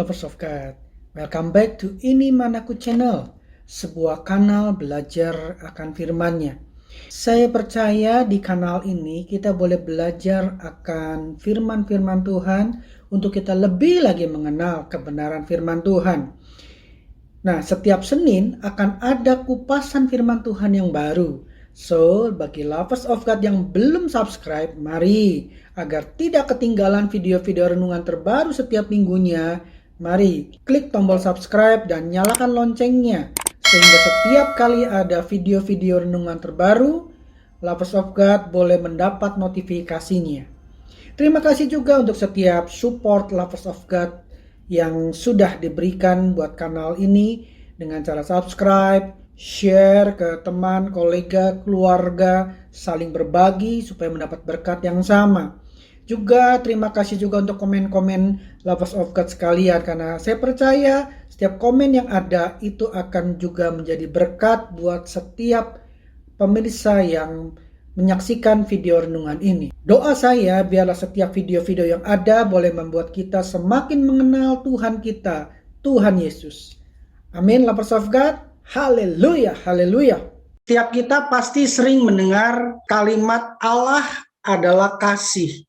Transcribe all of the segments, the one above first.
lovers of God. Welcome back to Ini Manaku Channel, sebuah kanal belajar akan firman-Nya. Saya percaya di kanal ini kita boleh belajar akan firman-firman Tuhan untuk kita lebih lagi mengenal kebenaran firman Tuhan. Nah, setiap Senin akan ada kupasan firman Tuhan yang baru. So, bagi lovers of God yang belum subscribe, mari agar tidak ketinggalan video-video renungan terbaru setiap minggunya, mari klik tombol subscribe dan nyalakan loncengnya sehingga setiap kali ada video-video renungan terbaru, lovers of God boleh mendapat notifikasinya. Terima kasih juga untuk setiap support lovers of God yang sudah diberikan buat kanal ini dengan cara subscribe, share ke teman, kolega, keluarga, saling berbagi supaya mendapat berkat yang sama. Juga terima kasih juga untuk komen-komen lovers of God sekalian, karena saya percaya setiap komen yang ada itu akan juga menjadi berkat buat setiap pemirsa yang menyaksikan video renungan ini. Doa saya biarlah setiap video-video yang ada boleh membuat kita semakin mengenal Tuhan kita, Tuhan Yesus. Amin, lovers of God. Haleluya, haleluya. Setiap kita pasti sering mendengar kalimat Allah adalah kasih.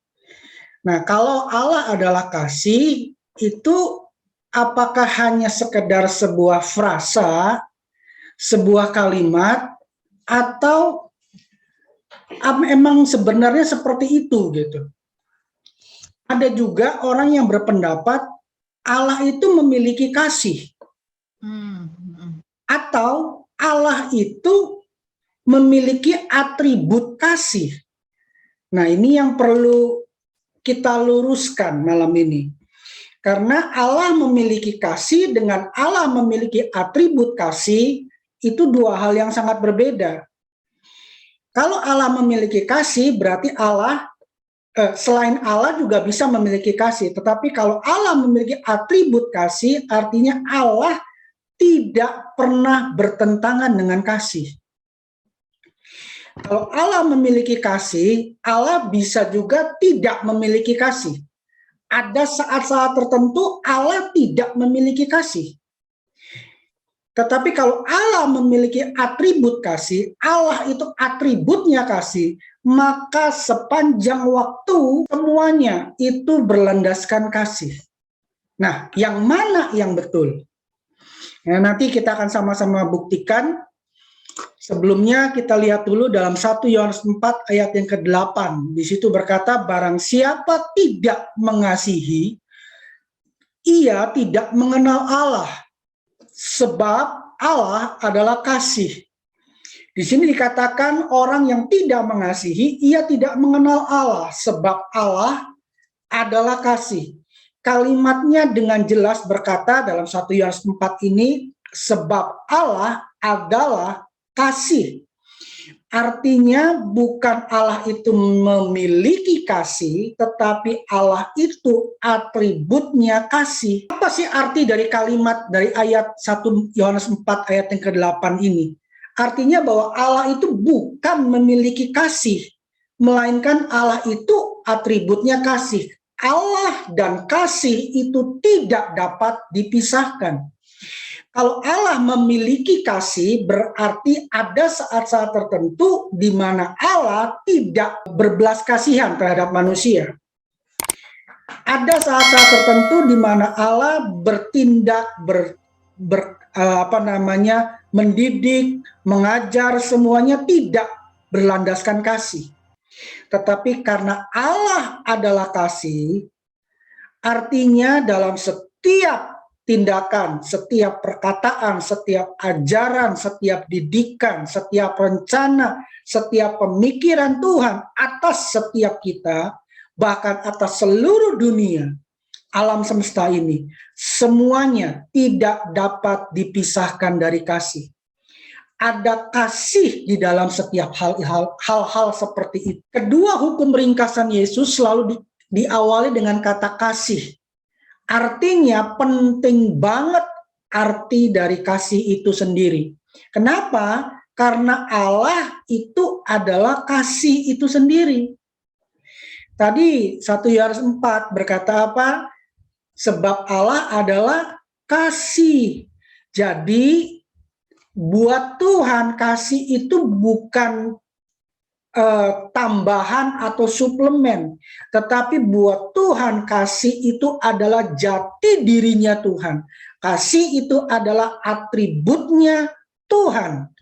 Nah, kalau Allah adalah kasih, itu apakah hanya sekedar sebuah frasa, sebuah kalimat, atau emang sebenarnya seperti itu gitu. Ada juga orang yang berpendapat Allah itu memiliki kasih. Atau Allah itu memiliki atribut kasih. Nah, ini yang perlu kita luruskan malam ini. Karena Allah memiliki kasih dengan Allah memiliki atribut kasih, itu dua hal yang sangat berbeda. Kalau Allah memiliki kasih, berarti Allah selain Allah juga bisa memiliki kasih. Tetapi kalau Allah memiliki atribut kasih, artinya Allah tidak pernah bertentangan dengan kasih. Kalau Allah memiliki kasih, Allah bisa juga tidak memiliki kasih. Ada saat-saat tertentu Allah tidak memiliki kasih. Tetapi kalau Allah memiliki atribut kasih, Allah itu atributnya kasih, maka sepanjang waktu semuanya itu berlandaskan kasih. Nah, yang mana yang betul? Nah, nanti kita akan sama-sama buktikan. Sebelumnya kita lihat dulu dalam 1 Yohanes 4 ayat yang ke-8. Di situ berkata, barang siapa tidak mengasihi, ia tidak mengenal Allah, sebab Allah adalah kasih. Di sini dikatakan orang yang tidak mengasihi, ia tidak mengenal Allah, sebab Allah adalah kasih. Kalimatnya dengan jelas berkata dalam 1 Yohanes 4 ini, sebab Allah adalah kasih. Artinya bukan Allah itu memiliki kasih, tetapi Allah itu atributnya kasih. Apa sih arti dari kalimat dari ayat 1 Yohanes 4 ayat yang ke-8 ini? Artinya bahwa Allah itu bukan memiliki kasih, melainkan Allah itu atributnya kasih. Allah dan kasih itu tidak dapat dipisahkan. Kalau Allah memiliki kasih, berarti ada saat-saat tertentu di mana Allah tidak berbelas kasihan terhadap manusia. Ada saat-saat tertentu di mana Allah bertindak, mendidik, mengajar, semuanya tidak berlandaskan kasih. Tetapi karena Allah adalah kasih, artinya dalam setiap tindakan, setiap perkataan, setiap ajaran, setiap didikan, setiap rencana, setiap pemikiran Tuhan atas setiap kita, bahkan atas seluruh dunia, alam semesta ini, semuanya tidak dapat dipisahkan dari kasih. Ada kasih di dalam setiap hal-hal seperti itu. Kedua hukum ringkasan Yesus selalu diawali dengan kata kasih. Artinya penting banget arti dari kasih itu sendiri. Kenapa? Karena Allah itu adalah kasih itu sendiri. Tadi 1 Yohanes 4 berkata apa? Sebab Allah adalah kasih. Jadi buat Tuhan kasih itu bukan tambahan atau suplemen, tetapi buat Tuhan kasih itu adalah jati dirinya Tuhan. Kasih itu adalah atributnya Tuhan.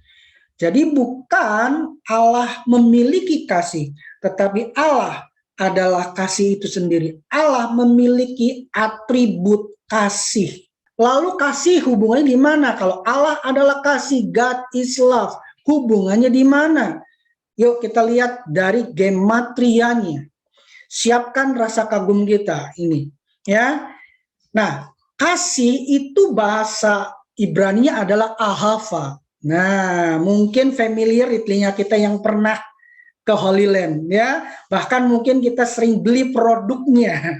Jadi bukan Allah memiliki kasih, tetapi Allah adalah kasih itu sendiri. Allah memiliki atribut kasih. Lalu kasih hubungannya di mana? Kalau Allah adalah kasih, God is love. Hubungannya di mana? Yuk kita lihat dari gematrianya. Siapkan rasa kagum kita ini, ya. Nah, kasih itu bahasa Ibrani adalah ahava. Nah, mungkin familiar di telinga kita yang pernah ke Holy Land, ya. Bahkan mungkin kita sering beli produknya,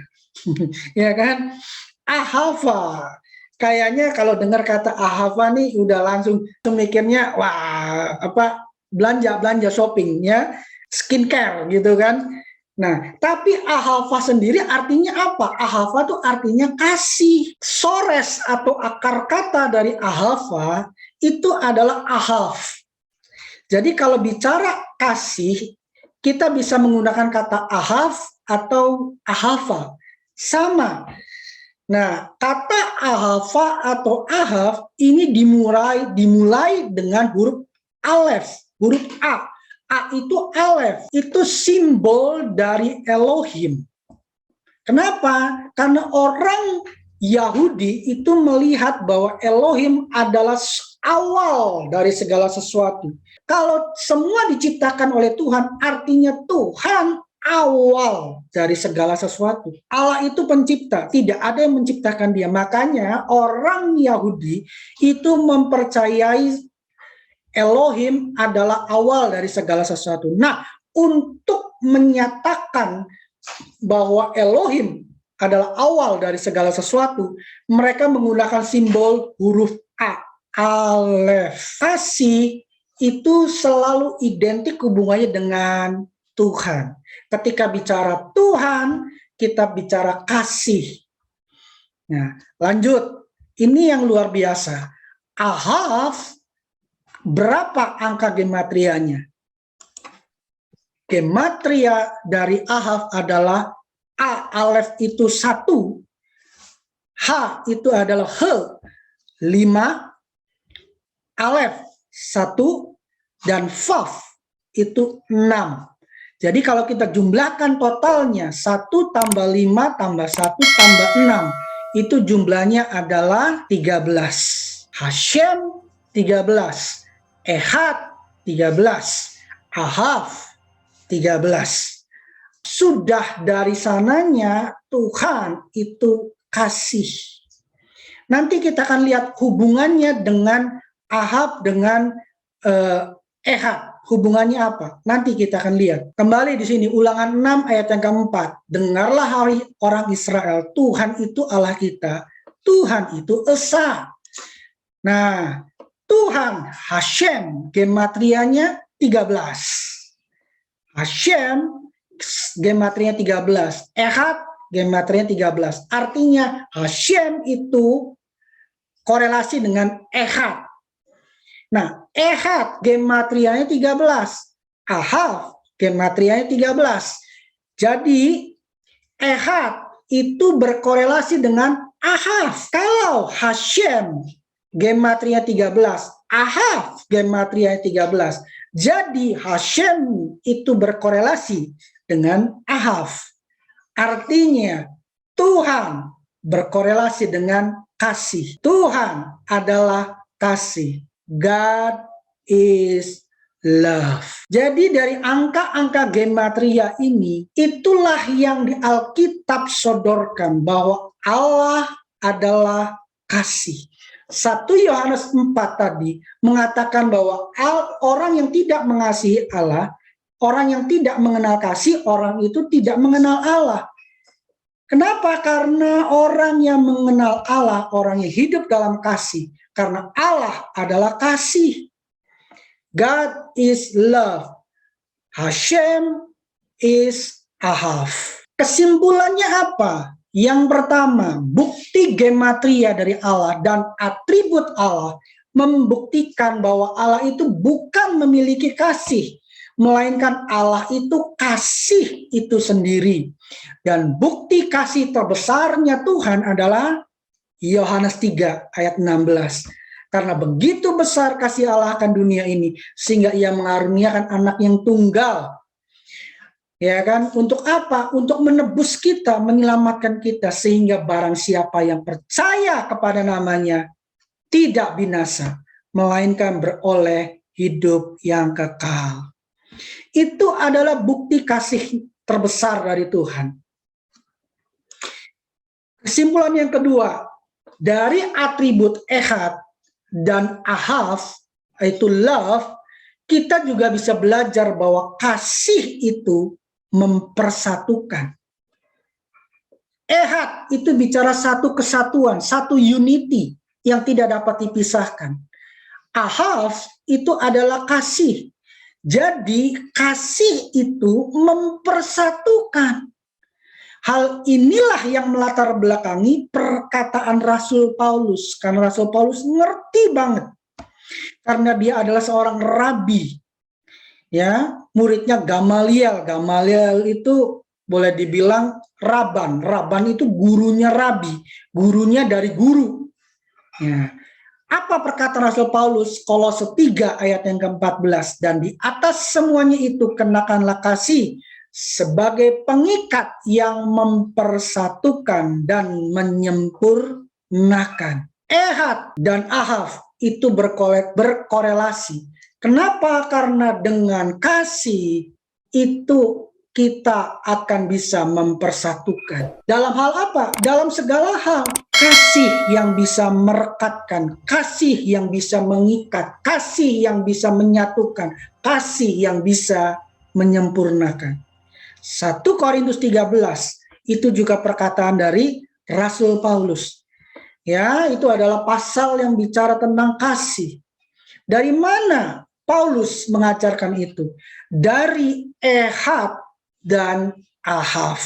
ya kan? Ahava. Kayaknya kalau dengar kata ahava nih udah langsung mikirnya wah apa belanja shopping ya, skincare gitu kan. Nah, tapi ahava sendiri artinya apa? Ahava itu artinya kasih. Sores atau akar kata dari ahava itu adalah ahav. Jadi kalau bicara kasih, kita bisa menggunakan kata ahav atau ahava. Sama. Nah, kata ahava atau ahav ini dimulai dengan huruf alef, huruf A. A itu alef, itu simbol dari Elohim. Kenapa? Karena orang Yahudi itu melihat bahwa Elohim adalah awal dari segala sesuatu. Kalau semua diciptakan oleh Tuhan, artinya Tuhan awal dari segala sesuatu. Allah itu pencipta, tidak ada yang menciptakan dia. Makanya orang Yahudi itu mempercayai Elohim adalah awal dari segala sesuatu. Nah, untuk menyatakan bahwa Elohim adalah awal dari segala sesuatu, mereka menggunakan simbol huruf A, alef. Kasih itu selalu identik hubungannya dengan Tuhan. Ketika bicara Tuhan, kita bicara kasih. Nah, lanjut. Ini yang luar biasa. Ahav, berapa angka gematrianya? Gematria dari Ahav adalah A, alef itu 1, H itu adalah H, 5, alef 1, dan Vav itu 6. Jadi kalau kita jumlahkan totalnya 1 tambah 5 tambah 1 tambah 6, itu jumlahnya adalah 13. Hashem 13, Ehad 13, Ahav 13. Sudah dari sananya Tuhan itu kasih. Nanti kita akan lihat hubungannya dengan Ahab dengan Ehad. Hubungannya apa? Nanti kita akan lihat. Kembali di sini Ulangan 6 ayat yang keempat. Dengarlah hai orang Israel, Tuhan itu Allah kita, Tuhan itu Esa. Nah, Tuhan Hashem gematrianya 13. Hashem gematrinya 13. Ehad gematrinya 13. Artinya Hashem itu korelasi dengan Ehad. Nah, Ehad gematrianya 13. Ahav gematrianya 13. Jadi Ehad itu berkorelasi dengan Ahav. Kalau Hashem gematrianya 13, Ahav gematrianya 13. Jadi Hashem itu berkorelasi dengan Ahav. Artinya Tuhan berkorelasi dengan kasih. Tuhan adalah kasih. God is love. Jadi dari angka-angka gematria ini, itulah yang di Alkitab sodorkan bahwa Allah adalah kasih. 1 Yohanes 4 tadi mengatakan bahwa orang yang tidak mengasihi Allah, orang yang tidak mengenal kasih, orang itu tidak mengenal Allah. Kenapa? Karena orang yang mengenal Allah, orang yang hidup dalam kasih. Karena Allah adalah kasih. God is love. Hashem is Ahav. Kesimpulannya apa? Yang pertama, bukti gematria dari Allah dan atribut Allah membuktikan bahwa Allah itu bukan memiliki kasih, melainkan Allah itu kasih itu sendiri. Dan bukti kasih terbesarnya Tuhan adalah Yohanes 3 ayat 16. Karena begitu besar kasih Allah akan dunia ini, sehingga ia mengaruniakan anak yang tunggal. Ya kan? Untuk apa? Untuk menebus kita, menyelamatkan kita, sehingga barang siapa yang percaya kepada namanya tidak binasa, melainkan beroleh hidup yang kekal. Itu adalah bukti kasih terbesar dari Tuhan. Kesimpulan yang kedua, dari atribut Ehad dan Ahav, yaitu love, kita juga bisa belajar bahwa kasih itu mempersatukan. Ehad itu bicara satu kesatuan, satu unity yang tidak dapat dipisahkan. Ahav itu adalah kasih. Jadi kasih itu mempersatukan. Hal inilah yang melatar belakangi perkataan Rasul Paulus. Karena Rasul Paulus ngerti banget. Karena dia adalah seorang rabi. Ya, muridnya Gamaliel. Gamaliel itu boleh dibilang Raban. Raban itu gurunya rabi. Gurunya dari guru. Ya. Apa perkataan Rasul Paulus? Kolose 3 ayat yang ke-14. Dan di atas semuanya itu kenakanlah kasih sebagai pengikat yang mempersatukan dan menyempurnakan. Ehad dan Ahav itu berkorelasi. Kenapa? Karena dengan kasih itu kita akan bisa mempersatukan. Dalam hal apa? Dalam segala hal. Kasih yang bisa merekatkan, kasih yang bisa mengikat, kasih yang bisa menyatukan, kasih yang bisa menyempurnakan. 1 Korintus 13 itu juga perkataan dari Rasul Paulus. Ya, itu adalah pasal yang bicara tentang kasih. Dari mana Paulus mengajarkan itu? Dari Ehad dan Ahav.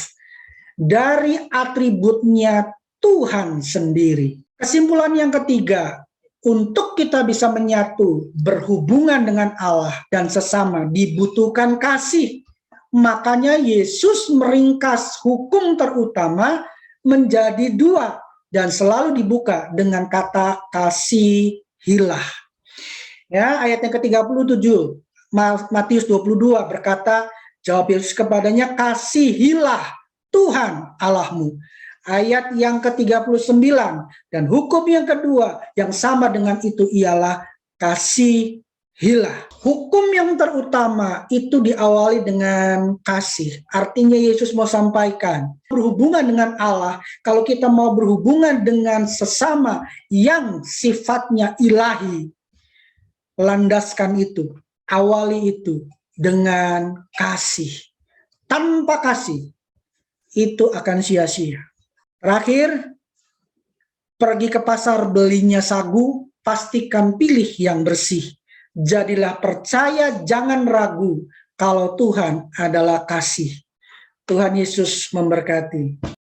Dari atributnya Tuhan sendiri. Kesimpulan yang ketiga, untuk kita bisa menyatu, berhubungan dengan Allah dan sesama dibutuhkan kasih. Makanya Yesus meringkas hukum terutama menjadi 2 dan selalu dibuka dengan kata kasihilah. Ya, ayat yang ke-37, Matius 22 berkata, jawab Yesus kepadanya, kasihilah Tuhan Allahmu. Ayat yang ke-39, dan hukum yang kedua yang sama dengan itu ialah kasihilah. Hukum yang terutama itu diawali dengan kasih. Artinya Yesus mau sampaikan, berhubungan dengan Allah, kalau kita mau berhubungan dengan sesama yang sifatnya ilahi, landaskan itu, awali itu dengan kasih. Tanpa kasih, itu akan sia-sia. Terakhir, pergi ke pasar belinya sagu, pastikan pilih yang bersih. Jadilah percaya, jangan ragu, kalau Tuhan adalah kasih. Tuhan Yesus memberkati.